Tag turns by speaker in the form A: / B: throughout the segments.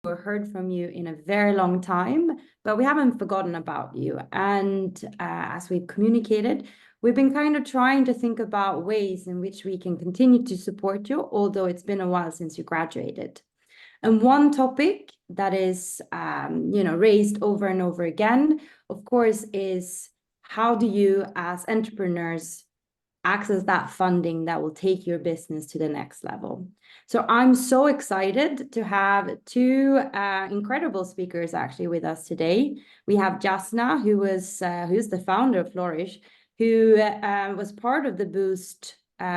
A: or heard from you in a very long time, but we haven't forgotten about you. And as we've communicated, we've been kind of trying to think about ways in which we can continue to support you, although it's been a while since you graduated. And one topic that is, raised over and over again, of course, is how do you as entrepreneurs access that funding that will take your business to the next level? So I'm so excited to have two incredible speakers actually with us today. We have Jasna, who's the founder of Flourish, who was part of the Boost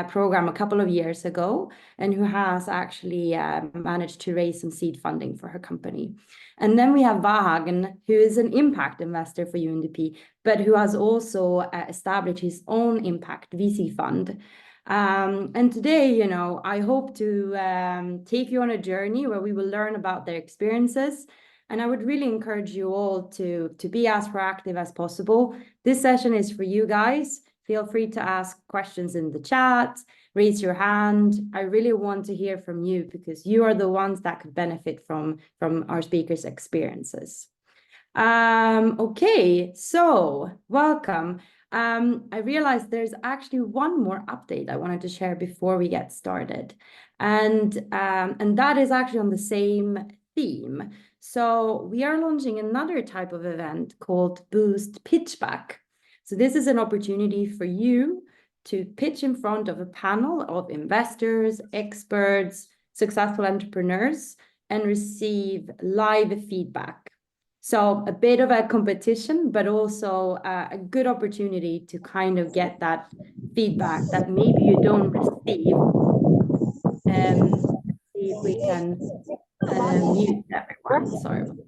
A: program a couple of years ago, and who has actually managed to raise some seed funding for her company. And then we have Vahagn, who is an impact investor for UNDP, but who has also established his own impact VC fund. And today, I hope to take you on a journey where we will learn about their experiences. And I would really encourage you all to be as proactive as possible. This session is for you guys. Feel free to ask questions in the chat, raise your hand. I really want to hear from you because you are the ones that could benefit from our speakers' experiences. Okay, so welcome. I realized there's actually one more update I wanted to share before we get started. And that is actually on the same theme. So we are launching another type of event called Boost Pitchback. So this is an opportunity for you to pitch in front of a panel of investors, experts, successful entrepreneurs, and receive live feedback. So a bit of a competition, but also a good opportunity to kind of get that feedback that maybe you don't receive. See if we can mute everyone.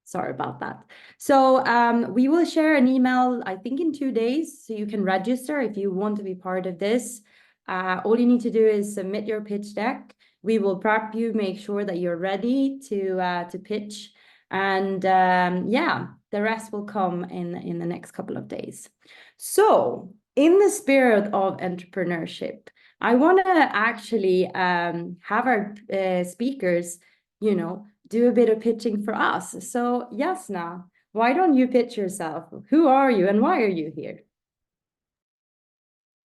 A: Sorry about that. So we will share an email, I think in 2 days, so you can register if you want to be part of this. All you need to do is submit your pitch deck. We will prep you, make sure that you're ready to pitch. And yeah, the rest will come in the next couple of days. So in the spirit of entrepreneurship, I want to actually have our speakers, do a bit of pitching for us. So Jasna, why don't you pitch yourself? Who are you and why are you here?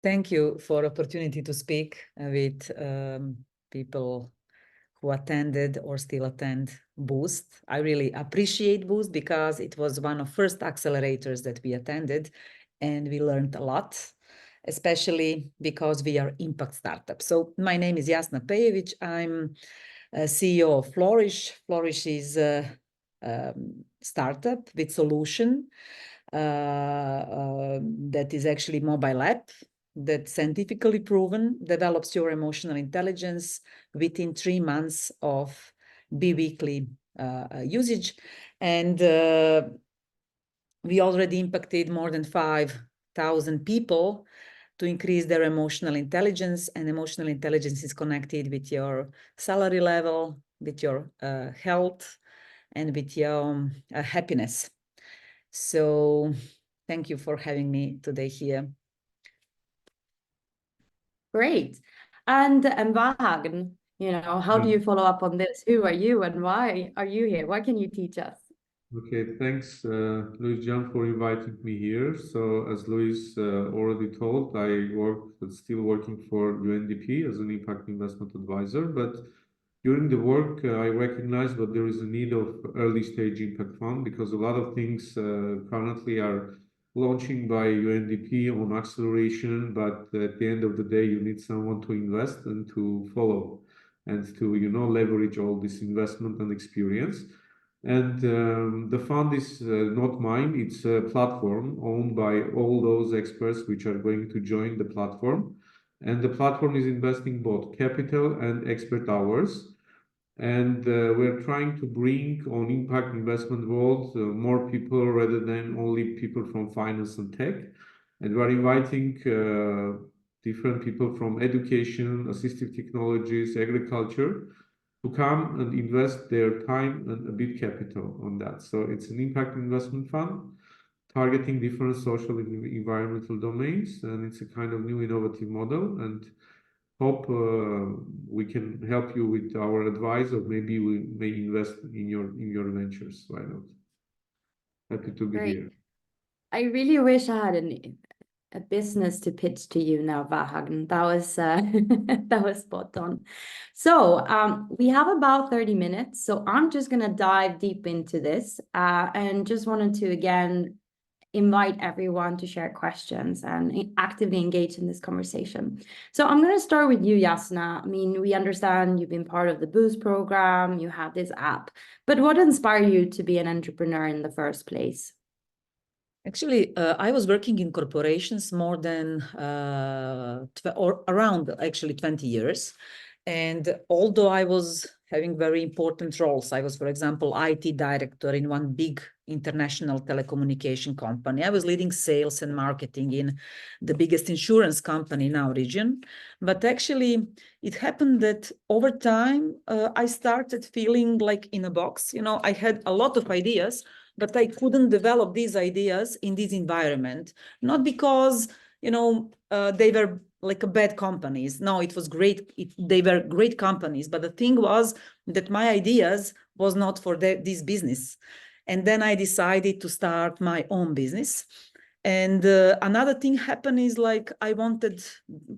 B: Thank you for the opportunity to speak with people who attended or still attend Boost. I really appreciate Boost because it was one of the first accelerators that we attended and we learned a lot, especially because we are impact startups. So my name is Jasna Pejović. I'm CEO of Flourish. Flourish is a startup with solution that is actually mobile app that scientifically proven develops your emotional intelligence within 3 months of biweekly usage. And we already impacted more than 5,000 people to increase their emotional intelligence, and emotional intelligence is connected with your salary level, with your health, and with your happiness. So thank you for having me today here.
A: Great. And Vahagn, how do you follow up on this? Who are you and why are you here? What can you teach us?
C: Okay, thanks, Luis John, for inviting me here. So, as Luis already told, still working for UNDP as an impact investment advisor. But during the work, I recognized that there is a need of early stage impact fund because a lot of things currently are launching by UNDP on acceleration. But at the end of the day, you need someone to invest and to follow and to, leverage all this investment and experience. And the fund is not mine. It's a platform owned by all those experts which are going to join the platform. And the platform is investing both capital and expert hours. And we're trying to bring on impact investment world more people rather than only people from finance and tech. And we're inviting different people from education, assistive technologies, agriculture, to come and invest their time and a bit capital on that. So it's an impact investment fund targeting different social and environmental domains, and it's a kind of new innovative model. And hope we can help you with our advice, or maybe we may invest in your ventures. Why not? Happy to be
A: Great.
C: here.
A: I really wish I had a business to pitch to you now, Vahagn. That was that was spot on. So we have about 30 minutes, so I'm just gonna dive deep into this and just wanted to again invite everyone to share questions and actively engage in this conversation. So I'm going to start with you, Jasna. I mean, we understand you've been part of the Boost program, you have this app, but what inspired you to be an entrepreneur in the first place?
B: Actually, I was working in corporations more than or around actually 20 years. And although I was having very important roles, I was, for example, IT director in one big international telecommunication company. I was leading sales and marketing in the biggest insurance company in our region. But actually, it happened that over time, I started feeling like in a box. You know, I had a lot of ideas, but I couldn't develop these ideas in this environment, not because, you know, they were like a bad companies. No, it was great. They were great companies. But the thing was that my ideas was not for this business. And then I decided to start my own business. And another thing happened is like I wanted,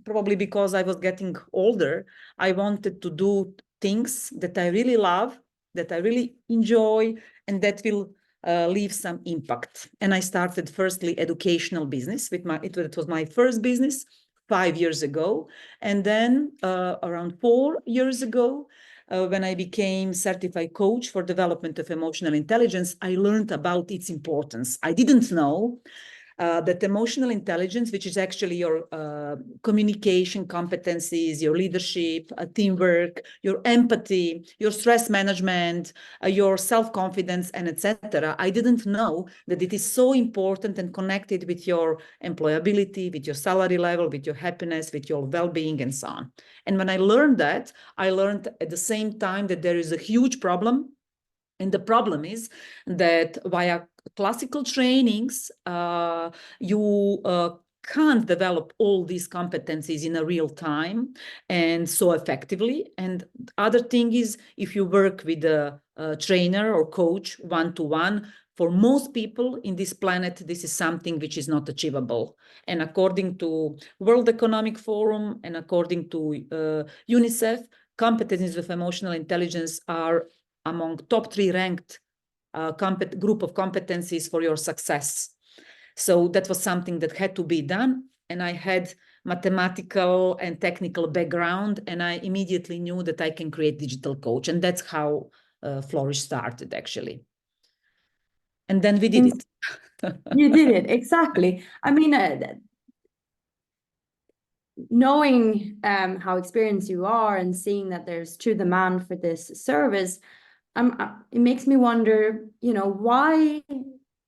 B: probably because I was getting older, I wanted to do things that I really love, that I really enjoy, and that will leave some impact. And I started firstly educational business with it was my first business 5 years ago. And then around 4 years ago, when I became certified coach for development of emotional intelligence, I learned about its importance. I didn't know that emotional intelligence, which is actually your communication competencies, your leadership, teamwork, your empathy, your stress management, your self-confidence, and etc. I didn't know that it is so important and connected with your employability, with your salary level, with your happiness, with your well-being, and so on. And when I learned that, I learned at the same time that there is a huge problem. And the problem is that via classical trainings, you can't develop all these competencies in a real time and so effectively. And other thing is, if you work with a trainer or coach one-to-one, for most people in this planet, this is something which is not achievable. And according to World Economic Forum and according to UNICEF, competencies of emotional intelligence are among top 3 ranked group of competencies for your success. So that was something that had to be done. And I had mathematical and technical background, and I immediately knew that I can create digital coach. And that's how Flourish started, actually. And then we did it.
A: You did it, exactly. I mean, knowing how experienced you are and seeing that there's true demand for this service, it makes me wonder, you know, why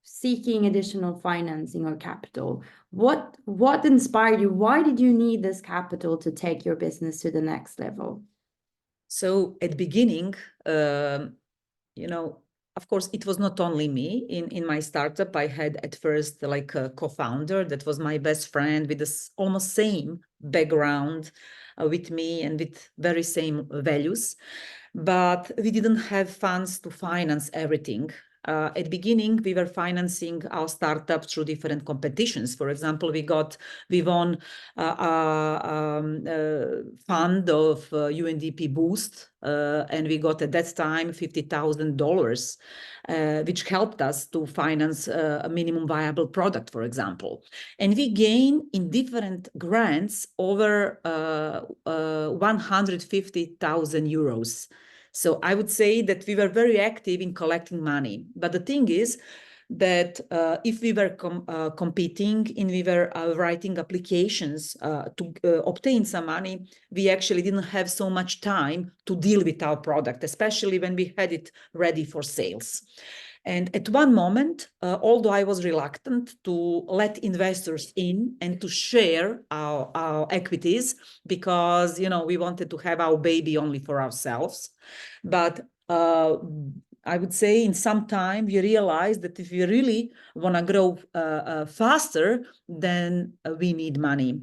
A: seeking additional financing or capital? What inspired you? Why did you need this capital to take your business to the next level?
B: So at the beginning, you know, of course, it was not only me in my startup. I had at first like a co-founder that was my best friend with this almost same background with me and with very same values. But we didn't have funds to finance everything. At the beginning, we were financing our startup through different competitions. For example, we won a fund of UNDP Boost, and we got at that time $50,000, which helped us to finance a minimum viable product, for example. And we gained in different grants over 150,000 euros. So I would say that we were very active in collecting money. But the thing is that if we were competing and we were writing applications to obtain some money, we actually didn't have so much time to deal with our product, especially when we had it ready for sales. And at one moment, although I was reluctant to let investors in and to share our equities, because, you know, we wanted to have our baby only for ourselves. But I would say in some time, we realized that if we really want to grow faster, then we need money.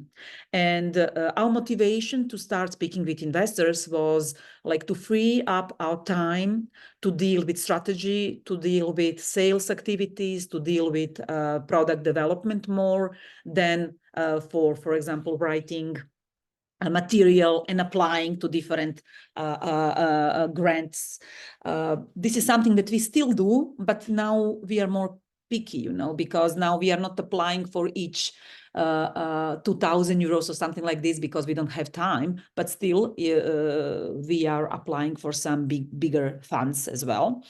B: And our motivation to start speaking with investors was like to free up our time to deal with strategy, to deal with sales activities, to deal with product development more than for example, writing material and applying to different grants. This is something that we still do, but now we are more picky, you know, because now we are not applying for each 2,000 euros or something like this because we don't have time, but still we are applying for some bigger funds as well.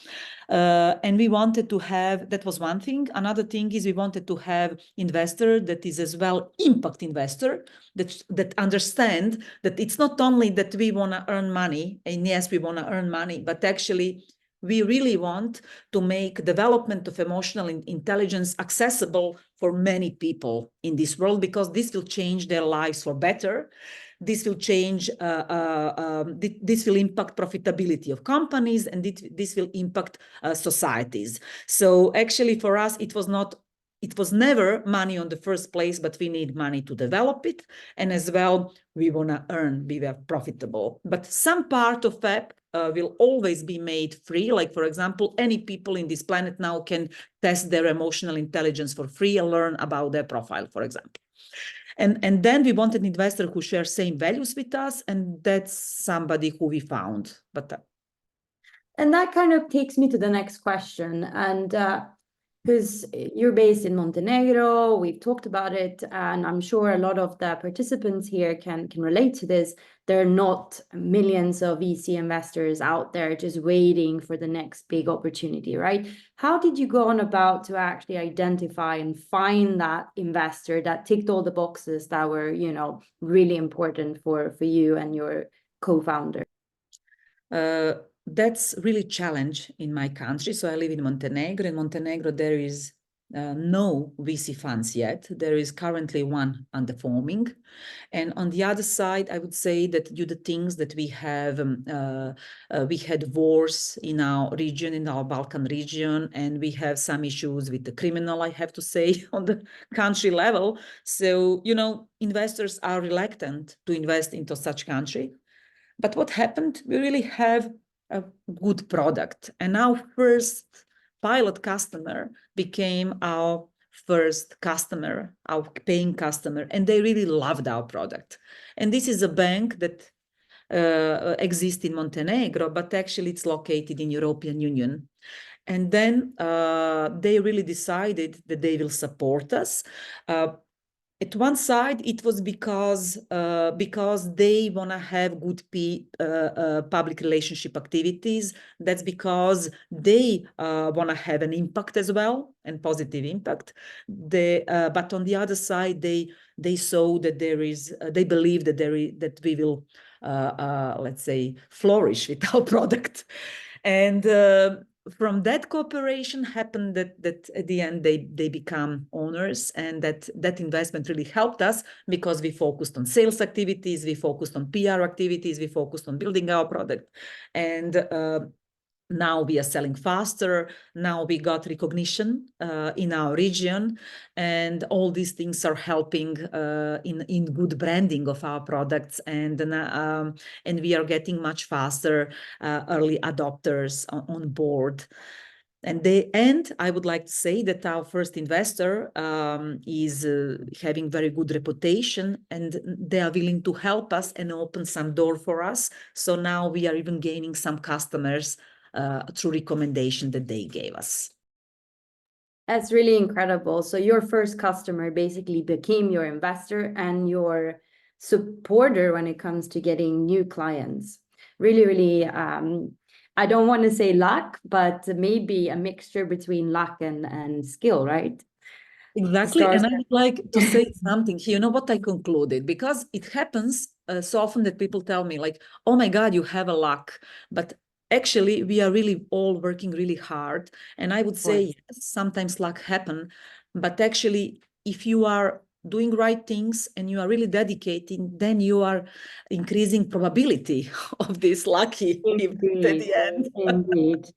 B: And we wanted to have, that was one thing. Another thing is we wanted to have investor that is as well impact investor, that understand that it's not only that we want to earn money, and yes, we want to earn money, but actually we really want to make development of emotional intelligence accessible for many people in this world, because this will change their lives for better. This will change, this will impact profitability of companies, and this will impact societies. So actually for us, it was never money on the first place, but we need money to develop it. And as well, we want to earn, be profitable. But some part of that will always be made free. Like, for example, any people in this planet now can test their emotional intelligence for free and learn about their profile, for example. And then we wanted an investor who shares same values with us, and that's somebody who we found.
A: And that kind of takes me to the next question. And because you're based in Montenegro, we've talked about it, and I'm sure a lot of the participants here can relate to this. There are not millions of VC investors out there just waiting for the next big opportunity, right? How did you go on about to actually identify and find that investor that ticked all the boxes that were, you know, really important for you and your co-founder?
B: That's really challenge in my country. So I live in Montenegro. In Montenegro, there is no VC funds yet. There is currently one under forming. And on the other side, I would say that due to things that we have, we had wars in our region, in our Balkan region, and we have some issues with the criminal, I have to say, on the country level. So, you know, investors are reluctant to invest into such country. But what happened? We really have a good product. And our first pilot customer became our first customer, our paying customer, and they really loved our product. And this is a bank that exists in Montenegro, but actually it's located in European Union. And then they really decided that they will support us. At one side, it was because they want to have good public relationship activities. That's because they want to have an impact as well, and positive impact. But on the other side, they saw that there is, they believe that we will, let's say, flourish with our product. And from that cooperation happened that at the end they become owners, and that investment really helped us because we focused on sales activities, we focused on PR activities, we focused on building our product, and now we are selling faster. Now we got recognition in our region, and all these things are helping in good branding of our products, and we are getting much faster early adopters on board. And I would like to say that our first investor is having very good reputation, and they are willing to help us and open some door for us. So now we are even gaining some customers through recommendation that they gave us.
A: That's really incredible. So your first customer basically became your investor and your supporter when it comes to getting new clients. Really, really, I don't want to say luck, but maybe a mixture between luck and skill, right?
B: Exactly. And I would like to say something here. You know what I concluded? Because it happens so often that people tell me like, oh my God, you have a luck. But actually, we are really all working really hard. And I would say, yes, sometimes luck happen. But actually, if you are doing right things and you are really dedicating, then you are increasing probability of this lucky event at the end.
A: Indeed.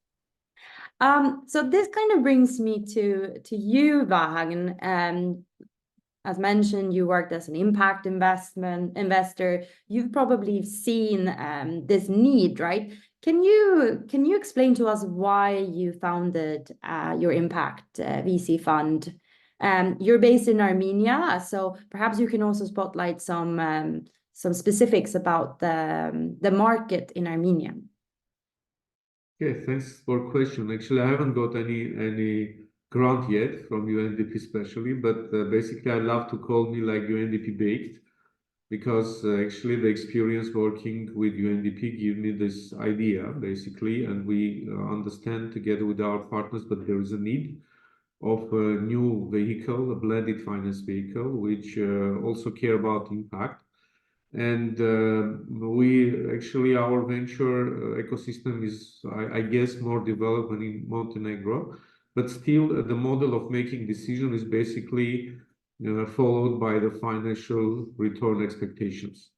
A: So this kind of brings me to you, Vahagn. As mentioned, you worked as an impact investor. You've probably seen this need, right? Can you explain to us why you founded your impact VC fund? You're based in Armenia, so perhaps you can also spotlight some specifics about the market in Armenia.
C: Okay, thanks for question. Actually, I haven't got any grant yet from UNDP especially, but basically I love to call me like UNDP baked, because actually the experience working with UNDP give me this idea basically, and we understand together with our partners that there is a need of a new vehicle, a blended finance vehicle, which also care about impact. And we actually, our venture ecosystem is, I guess, more developed than in Montenegro, but still the model of making decision is basically followed by the financial return expectations.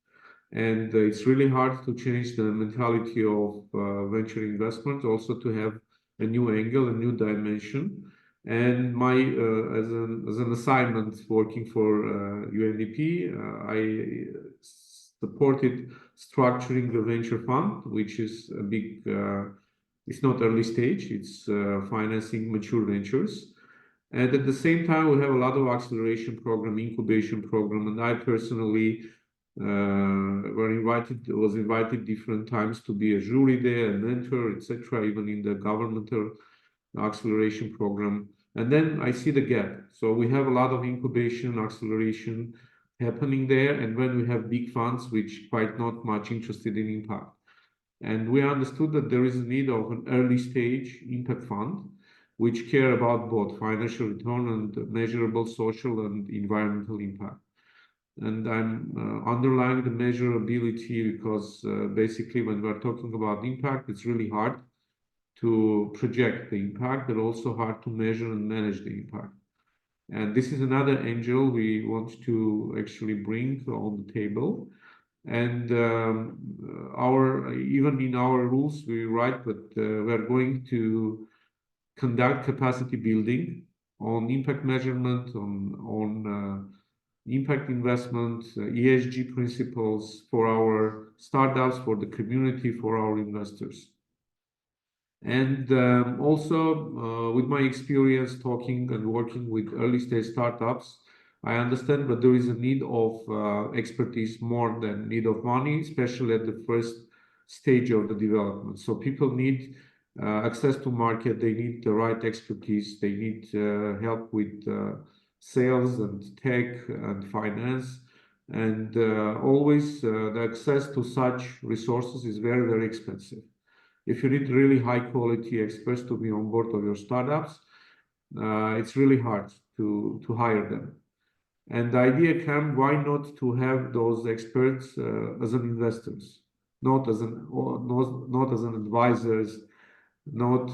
C: And it's really hard to change the mentality of venture investment, also to have a new angle, a new dimension. And my as an assignment working for UNDP, I supported structuring the venture fund, which is a big. It's not early stage; it's financing mature ventures. And at the same time, we have a lot of acceleration program, incubation program, and I personally was invited different times to be a jury there, a mentor, etc., even in the governmental acceleration program. And then I see the gap. So we have a lot of incubation, acceleration happening there. And when we have big funds, which quite not much interested in impact. And we understood that there is a need of an early stage impact fund, which care about both financial return and measurable social and environmental impact. And I'm underlying the measurability because basically when we're talking about impact, it's really hard to project the impact, but also hard to measure and manage the impact. And this is another angle we want to actually bring on the table. And even in our rules, we write that we're going to conduct capacity building on impact measurement, on impact investment, ESG principles for our startups, for the community, for our investors. And also, with my experience talking and working with early stage startups, I understand that there is a need of expertise more than need of money, especially at the first stage of the development. So people need access to market, they need the right expertise, they need help with sales and tech and finance. And always the access to such resources is very, very expensive. If you need really high quality experts to be on board of your startups, it's really hard to hire them. And the idea came, why not to have those experts as an investors, not as an advisors, not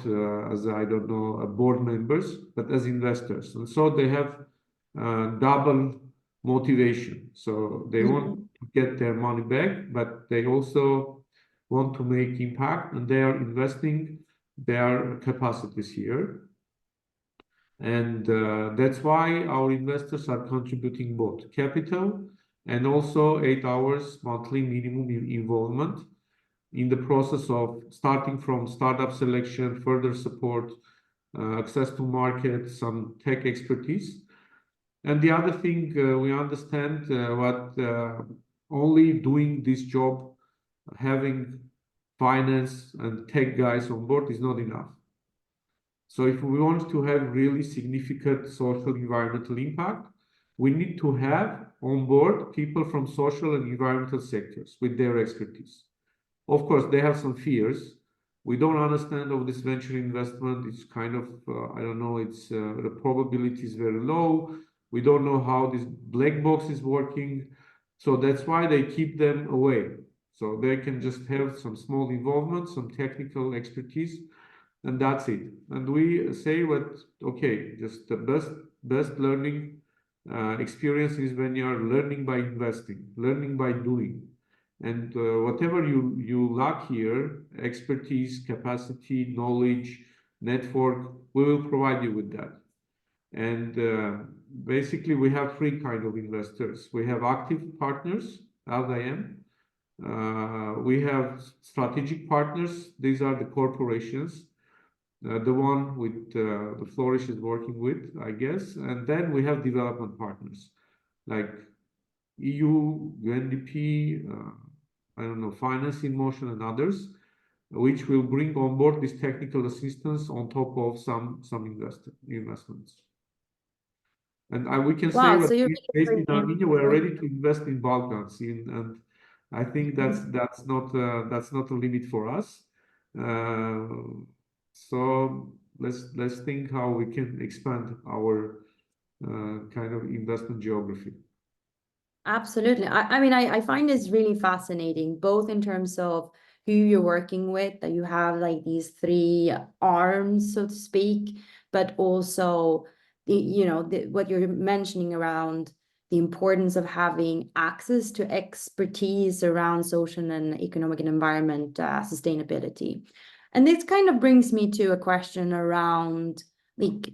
C: as, I don't know, board members, but as investors. And so they have double motivation. So they want to get their money back, but they also want to make impact, and they are investing their capacities here. And that's why our investors are contributing both capital and also 8 hours monthly minimum involvement in the process of starting from startup selection, further support, access to market, some tech expertise. And the other thing, we understand what only doing this job, having finance and tech guys on board is not enough. So if we want to have really significant social environmental impact, we need to have on board people from social and environmental sectors with their expertise. Of course, they have some fears. We don't understand of this venture investment. It's kind of, I don't know, it's the probability is very low. We don't know how this black box is working. So that's why they keep them away. So they can just have some small involvement, some technical expertise, and that's it. And we say what, okay, just the best learning experience is when you are learning by investing, learning by doing. And whatever you lack here, expertise, capacity, knowledge, network, we will provide you with that. And basically, we have three kinds of investors. We have active partners, as I am. We have strategic partners. These are the corporations, the one with the Flourish is working with, I guess. And then we have development partners like EU, UNDP, I don't know, Finance in Motion and others, which will bring on board this technical assistance on top of some investments. And we can say
A: Wow,
C: that
A: so you're
C: based in
A: really
C: Armenia, we're ready to invest in Balkans, and I think that's not a limit for us. So let's think how we can expand our kind of investment geography.
A: Absolutely. I mean, I find this really fascinating, both in terms of who you're working with, that you have like these three arms, so to speak, but also what you're mentioning around the importance of having access to expertise around social and economic and environment sustainability. And this kind of brings me to a question around, like,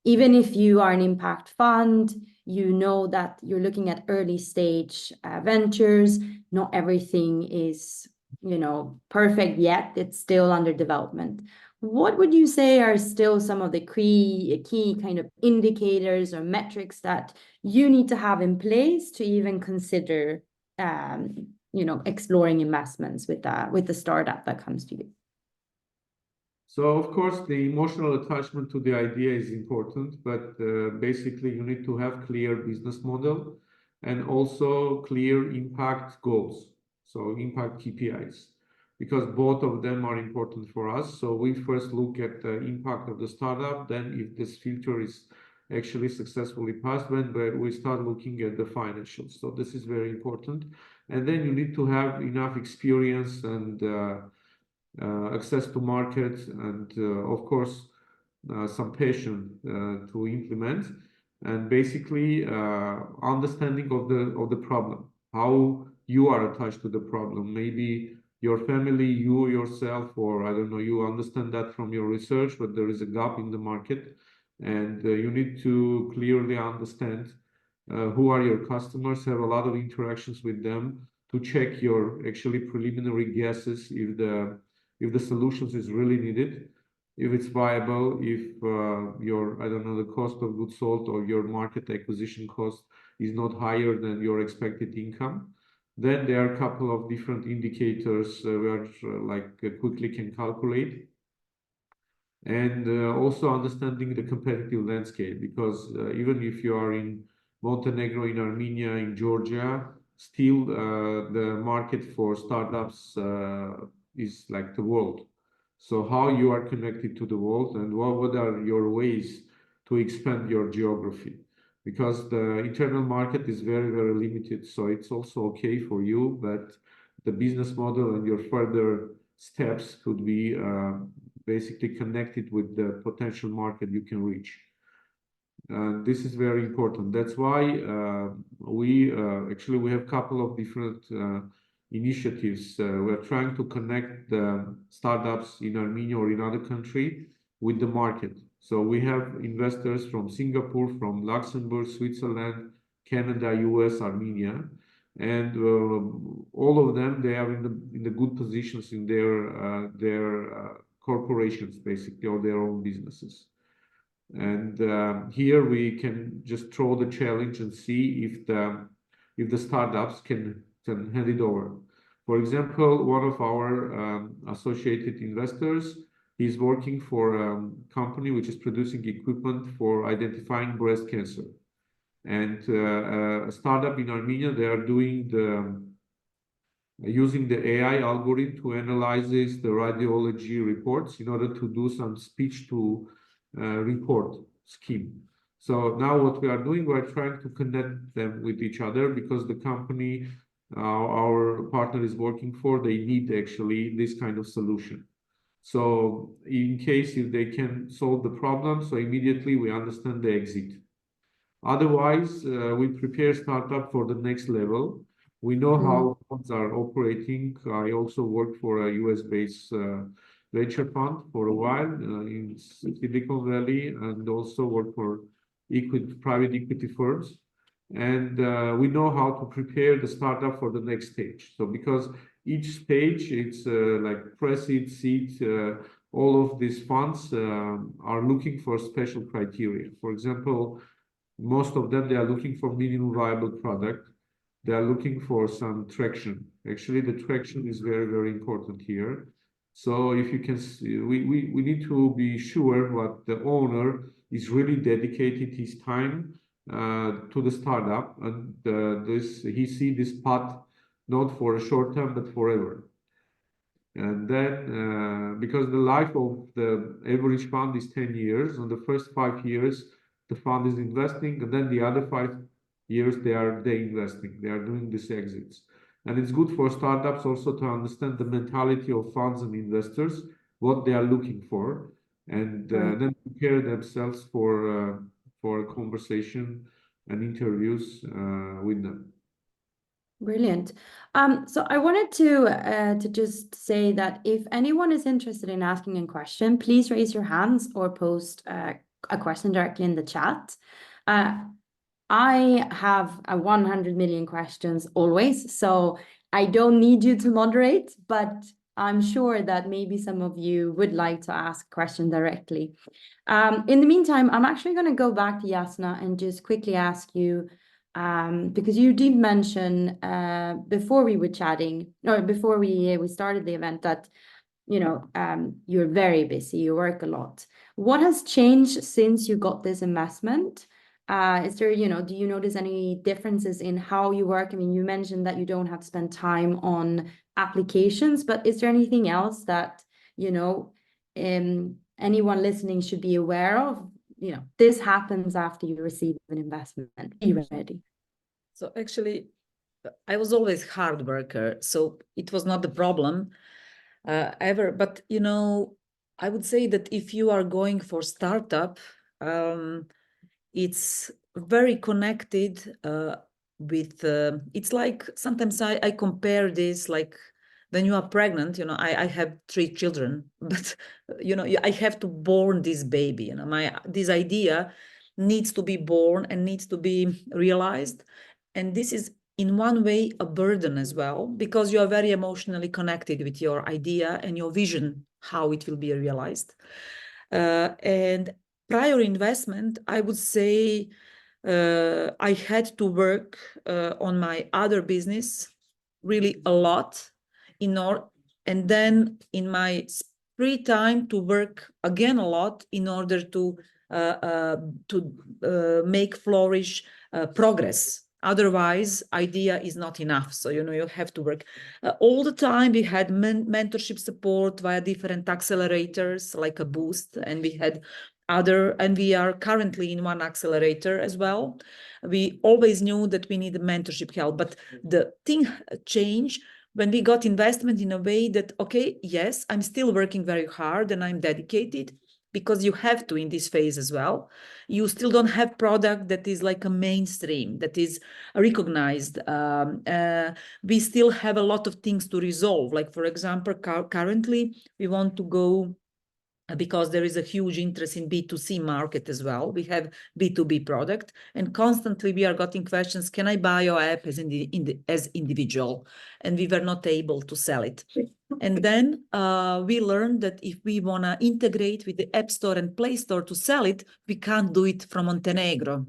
A: even if you are an impact fund, you know that you're looking at early stage ventures. Not everything is, perfect yet. It's still under development. What would you say are still some of the key kind of indicators or metrics that you need to have in place to even consider, exploring investments with the startup that comes to you?
C: So, of course, the emotional attachment to the idea is important, but basically you need to have clear business model and also clear impact goals, so impact KPIs, because both of them are important for us. So we first look at the impact of the startup, then if this filter is actually successfully passed, then we start looking at the financials. So this is very important. And then you need to have enough experience and access to market, and of course some passion to implement, and basically understanding of the problem, how you are attached to the problem. Maybe your family, you yourself, or I don't know, you understand that from your research, but there is a gap in the market, and you need to clearly understand who are your customers, have a lot of interactions with them to check your actually preliminary guesses if the solutions is really needed, if it's viable, if your, I don't know, the cost of goods sold or your market acquisition cost is not higher than your expected income. Then there are a couple of different indicators where quickly can calculate. And also understanding the competitive landscape, because even if you are in Montenegro, in Armenia, in Georgia, still the market for startups is like the world. So how you are connected to the world, and what are your ways to expand your geography? Because the internal market is very, very limited. So it's also okay for you, but the business model and your further steps could be basically connected with the potential market you can reach. This is very important. That's why we have a couple of different initiatives. We're trying to connect the startups in Armenia or in other country with the market. So we have investors from Singapore, from Luxembourg, Switzerland, Canada, US, Armenia, and all of them, they are in the good positions in their corporations, basically, or their own businesses. And here we can just throw the challenge and see if the startups can hand it over. For example, one of our associated investors is working for a company which is producing equipment for identifying breast cancer. And a startup in Armenia, they are doing using the AI algorithm to analyze the radiology reports in order to do some speech to report scheme. So now what we are doing, we're trying to connect them with each other, because the company our partner is working for, they need actually this kind of solution. So in case if they can solve the problem, so immediately we understand the exit. Otherwise, we prepare startup for the next level. We know how funds are operating. I also work for a US-based venture fund for a while in Silicon Valley, and also worked for private equity firms. And we know how to prepare the startup for the next stage. So because each stage, it's like pre-seed, seed, all of these funds are looking for special criteria. For example, most of them, they are looking for minimum viable product. They are looking for some traction. Actually, the traction is very, very important here. So if you can see, we need to be sure what the owner is really dedicated his time to the startup, and he see this path not for a short term but forever. And then because the life of the average fund is 10 years, and the first 5 years the fund is investing, and then the other 5 years they investing, they are doing these exits. And it's good for startups also to understand the mentality of funds and investors, what they are looking for, and then prepare themselves for a conversation and interviews with them.
A: Brilliant. So I wanted to just say that if anyone is interested in asking a question, please raise your hands or post a question directly in the chat. I have 100 million questions always, so I don't need you to moderate, but I'm sure that maybe some of you would like to ask a question directly. In the meantime, I'm actually going to go back to Jasna and just quickly ask you, because you did mention before we were chatting, or before we started the event, that you're very busy, you work a lot. What has changed since you got this investment? Is there, do you notice any differences in how you work? I mean, you mentioned that you don't have to spend time on applications, but is there anything else that, anyone listening should be aware of? This happens after you receive an investment. Be ready.
B: So actually, I was always hard worker, so it was not the problem ever. But, I would say that if you are going for startup, it's very connected with, it's like, sometimes I compare this like when you are pregnant, I have 3 children, but, I have to born this baby, this idea needs to be born and needs to be realized. And this is in one way a burden as well, because you are very emotionally connected with your idea and your vision, how it will be realized. And prior investment, I would say I had to work on my other business really a lot and then in my free time to work again a lot in order to make Flourish progress. Otherwise, idea is not enough. So, you have to work all the time. We had mentorship support via different accelerators like a Boost, and we had and we are currently in one accelerator as well. We always knew that we need mentorship help, but the thing changed when we got investment in a way that, okay, yes, I'm still working very hard and I'm dedicated, because you have to in this phase as well. You still don't have product that is like a mainstream, that is recognized. We still have a lot of things to resolve. Like, for example, currently we want to go, because there is a huge interest in B2C market as well. We have B2B product, and constantly we are getting questions, can I buy your app as individual? And we were not able to sell it. And then we learned that if we want to integrate with the App Store and Play Store to sell it, we can't do it from Montenegro,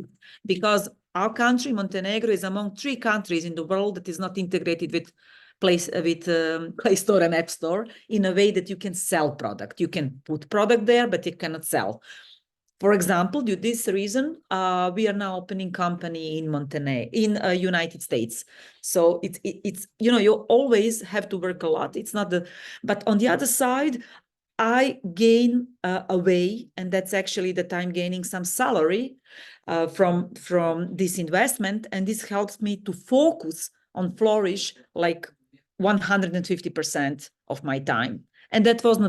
B: because our country, Montenegro, is among 3 countries in the world that is not integrated with Play Store and App Store in a way that you can sell product. You can put product there, but you cannot sell. For example, due to this reason, we are now opening company in Montenegro, in United States. So it's you always have to work a lot. It's not but on the other side, I gain a way, and that's actually that I'm gaining some salary from this investment, and this helps me to focus on Flourish like 150% of my time. And that was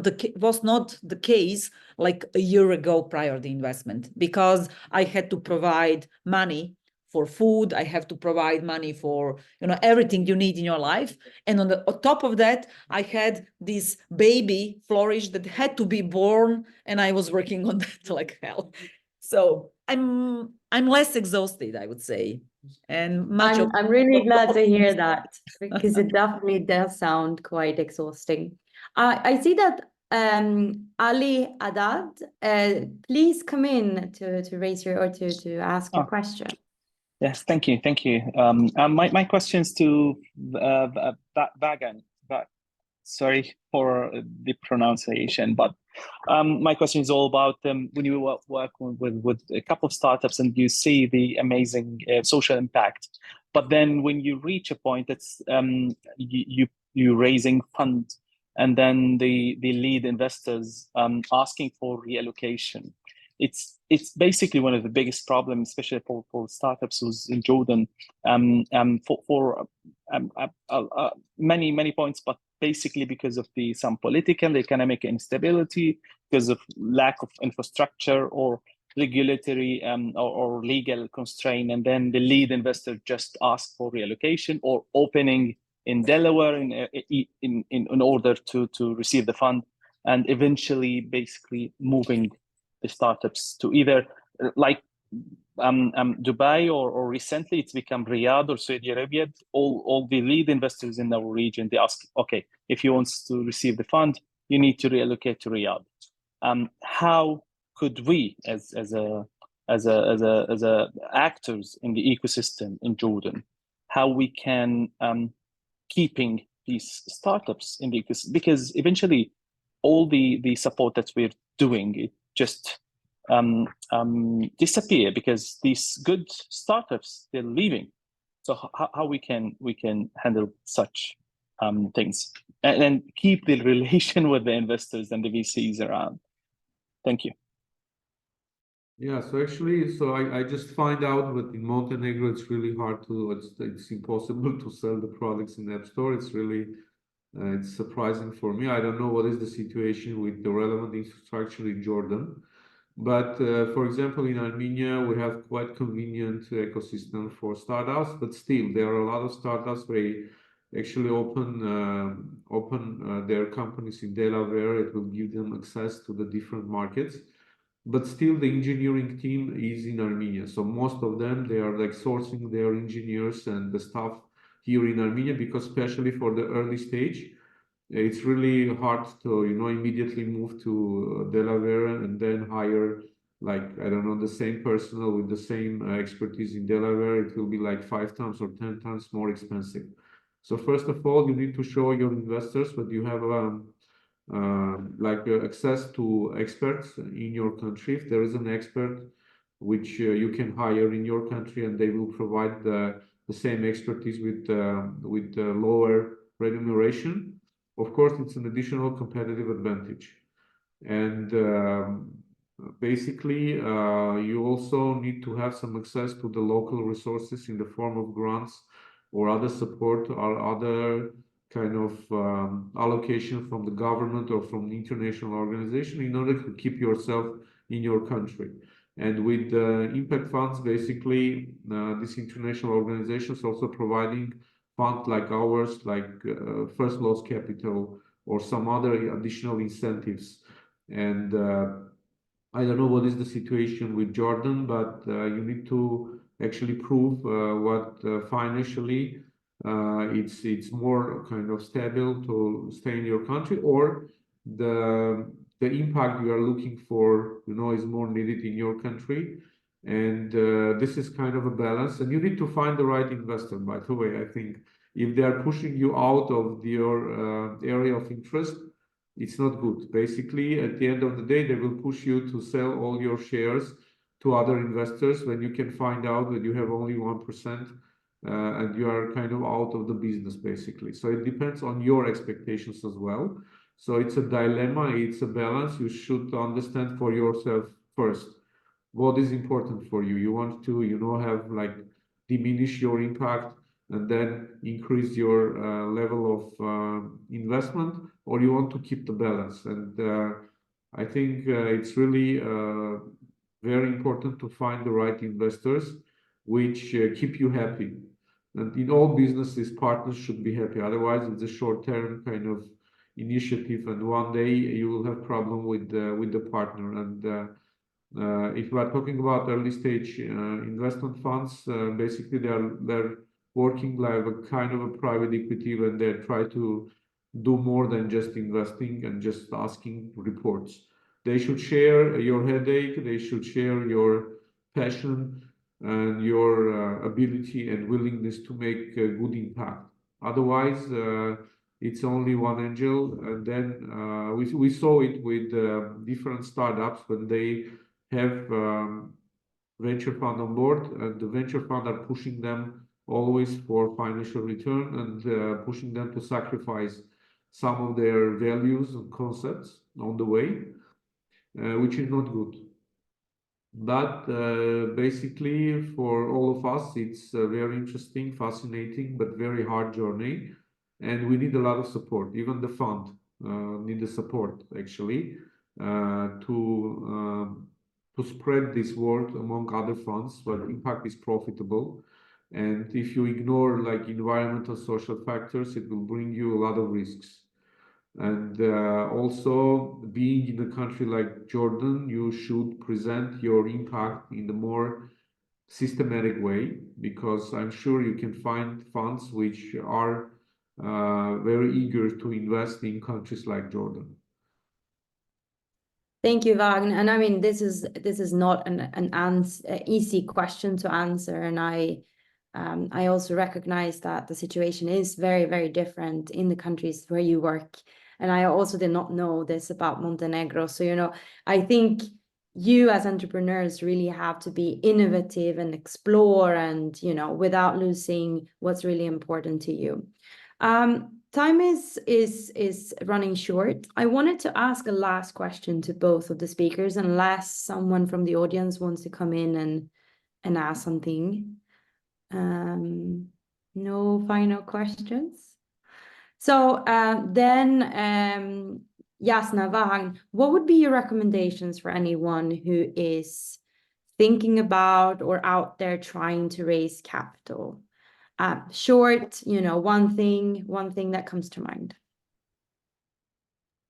B: not the case like a year ago prior to the investment, because I had to provide money for food. I have to provide money for, you know, everything you need in your life. And on top of that, I had this baby, Flourish, that had to be born, and I was working on that like hell. So I'm less exhausted, I would say, and
A: I'm really glad to hear that, because it definitely does sound quite exhausting. I see that Ali Haddad, please come in to raise your, or to ask your question.
D: Yes, thank you. My question's to Vahagn. Sorry for the pronunciation, but my question is all about when you work with a couple of startups and you see the amazing social impact, but then when you reach a point that's you raising funds, and then the lead investors asking for reallocation. It's basically one of the biggest problems, especially for startups who's in Jordan, for many points, but basically because of some political, economic instability, because of lack of infrastructure or regulatory or legal constraint, and then the lead investor just asked for reallocation or opening in Delaware in order to receive the fund, and eventually basically moving the startups to either like Dubai or recently it's become Riyadh or Saudi Arabia. All the lead investors in our region, they ask, okay, if you want to receive the fund, you need to reallocate to Riyadh. How could we, as actors in the ecosystem in Jordan, how we can keeping these startups in the ecosystem? Because eventually, all the support that we're doing, it just disappear because these good startups, they're leaving. So how we can handle such things and keep the relation with the investors and the VCs around? Thank you.
C: Yeah, so actually, I just find out that in Montenegro it's really hard to, it's impossible to sell the products in the App Store. It's really it's surprising for me. I don't know what is the situation with the relevant infrastructure in Jordan. But for example, in Armenia, we have quite convenient ecosystem for startups, but still there are a lot of startups where actually open their companies in Delaware. It will give them access to the different markets. But still the engineering team is in Armenia. So most of them, they are like sourcing their engineers and the staff here in Armenia, because especially for the early stage, it's really hard to, immediately move to Delaware and then hire, like, I don't know, the same personnel with the same expertise in Delaware. It will be like 5 times or 10 times more expensive. So first of all, you need to show your investors that you have access to experts in your country. If there is an expert which you can hire in your country, and they will provide the same expertise with lower remuneration, of course, it's an additional competitive advantage. And basically, you also need to have some access to the local resources in the form of grants or other support or other kind of allocation from the government or from the international organization in order to keep yourself in your country. And with the impact funds, basically, these international organizations also providing funds like ours, like first loss capital or some other additional incentives. And I don't know what is the situation with Jordan, but you need to actually prove what financially it's more kind of stable to stay in your country, or the impact you are looking for, is more needed in your country. And this is kind of a balance, and you need to find the right investor. By the way, I think if they are pushing you out of your area of interest, it's not good. Basically, at the end of the day, they will push you to sell all your shares to other investors when you can find out that you have only 1%. And you are kind of out of the business, basically. So it depends on your expectations as well. So it's a dilemma, it's a balance. You should understand for yourself first what is important for you. You want to, have like diminish your impact and then increase your level of investment, or you want to keep the balance. And I think it's really very important to find the right investors. which keep you happy. And in all businesses, partners should be happy. Otherwise, it's a short-term kind of initiative, and one day you will have problem with the partner. And if we are talking about early stage investment funds, basically they're working like a kind of a private equity when they try to do more than just investing and just asking reports. They should share your headache, they should share your passion and your ability and willingness to make a good impact. Otherwise, it's only one angel. And then we saw it with different startups when they have venture fund on board, and the venture fund are pushing them always for financial return and pushing them to sacrifice some of their values and concepts on the way, which is not good. But basically, for all of us, it's a very interesting, fascinating, but very hard journey, and we need a lot of support. Even the fund need the support, actually, to spread this word among other funds where impact is profitable. And if you ignore like environmental, social factors, it will bring you a lot of risks. And also, being in a country like Jordan, you should present your impact in a more systematic way, because I'm sure you can find funds which are very eager to invest in countries like Jordan.
A: Thank you, Vahagn. And I mean, this is not an easy question to answer, and I also recognize that the situation is very, very different in the countries where you work. And I also did not know this about Montenegro. So, you know, I think you as entrepreneurs really have to be innovative and explore, and, you know, without losing what's really important to you. Time is running short. I wanted to ask a last question to both of the speakers, unless someone from the audience wants to come in and ask something. No final questions. So then, Jasna, Vahagn, what would be your recommendations for anyone who is thinking about or out there trying to raise capital? Short, you know, one thing that comes to mind.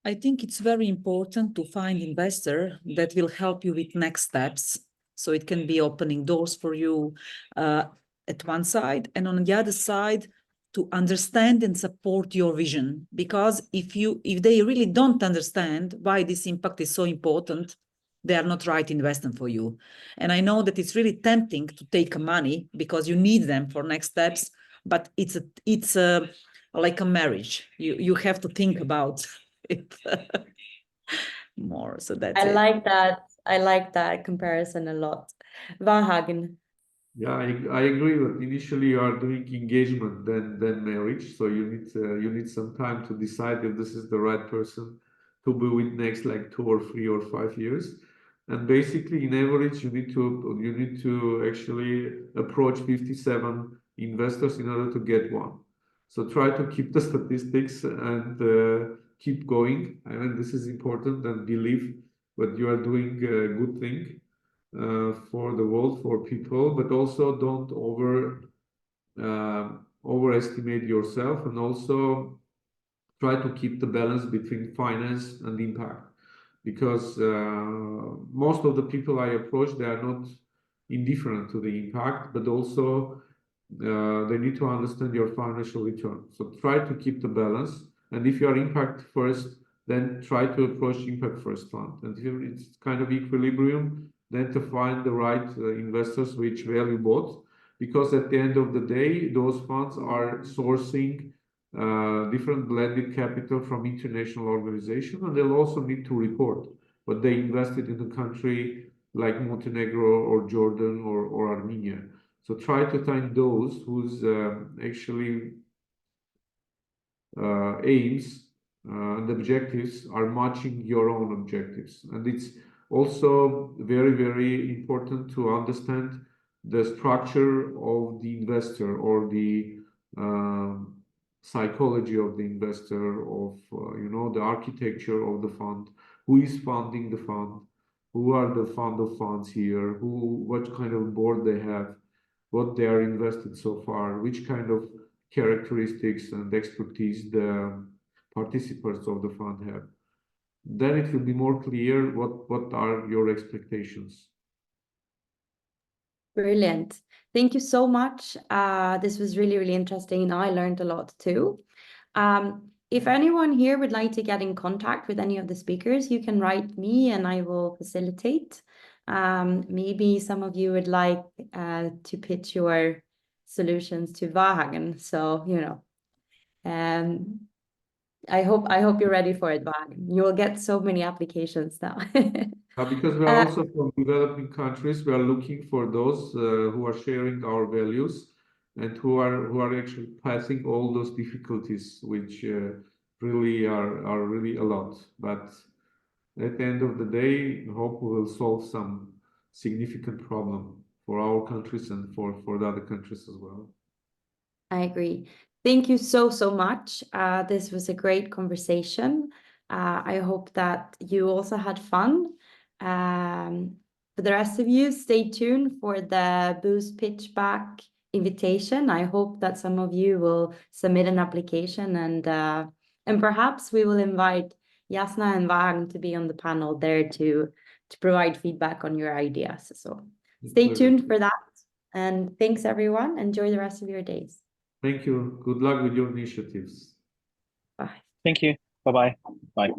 B: I think it's very important to find investor that will help you with next steps. So it can be opening doors for you at one side, and on the other side, to understand and support your vision. Because if they really don't understand why this impact is so important, they are not right investment for you. And I know that it's really tempting to take money because you need them for next steps, but it's like a marriage. You have to think about it more. So that's it.
A: I like that comparison a lot. Vahagn.
C: Yeah, I agree that initially you are doing engagement than marriage, so you need some time to decide if this is the right person to be with next like 2 or 3 or 5 years. And basically, in average, you need to actually approach 57 investors in order to get one. So try to keep the statistics and keep going. I mean, this is important, and believe that you are doing a good thing for the world, for people, but also don't overestimate yourself, and also try to keep the balance between finance and impact, because most of the people I approach, they are not indifferent to the impact, but also they need to understand your financial return. So try to keep the balance, and if you are impact first, then try to approach impact first fund. And if it's kind of equilibrium, then to find the right investors which value both, because at the end of the day, those funds are sourcing different blended capital from international organizations, and they'll also need to report what they invested in a country like Montenegro or Jordan or Armenia. So try to find those whose actually aims and objectives are matching your own objectives. And it's also very, very important to understand the structure of the investor, or the psychology of the investor, of the architecture of the fund, who is funding the fund, who are the fund of funds here, what kind of board they have, what they are invested so far, which kind of characteristics and expertise the participants of the fund have. Then it will be more clear what are your expectations.
A: Brilliant. Thank you so much. This was really, really interesting, and I learned a lot too. If anyone here would like to get in contact with any of the speakers, you can write me and I will facilitate. Maybe some of you would like to pitch your solutions to Vahagn. So, you know, I hope you're ready for it, Vahagn. You will get so many applications now.
C: Because we are also from developing countries, we are looking for those who are sharing our values and who are actually passing all those difficulties, which really are really a lot. But at the end of the day, I hope we will solve some significant problem for our countries and for the other countries as well.
A: I agree. Thank you so much. This was a great conversation. I hope that you also had fun. For the rest of you, stay tuned for the Boost Pitch Back invitation. I hope that some of you will submit an application, and perhaps we will invite Jasna and Vahagn to be on the panel there to provide feedback on your ideas. So stay tuned for that. And thanks, everyone. Enjoy the rest of your days.
C: Thank you. Good luck with your initiatives.
A: Bye.
D: Thank you. Bye-bye. Bye.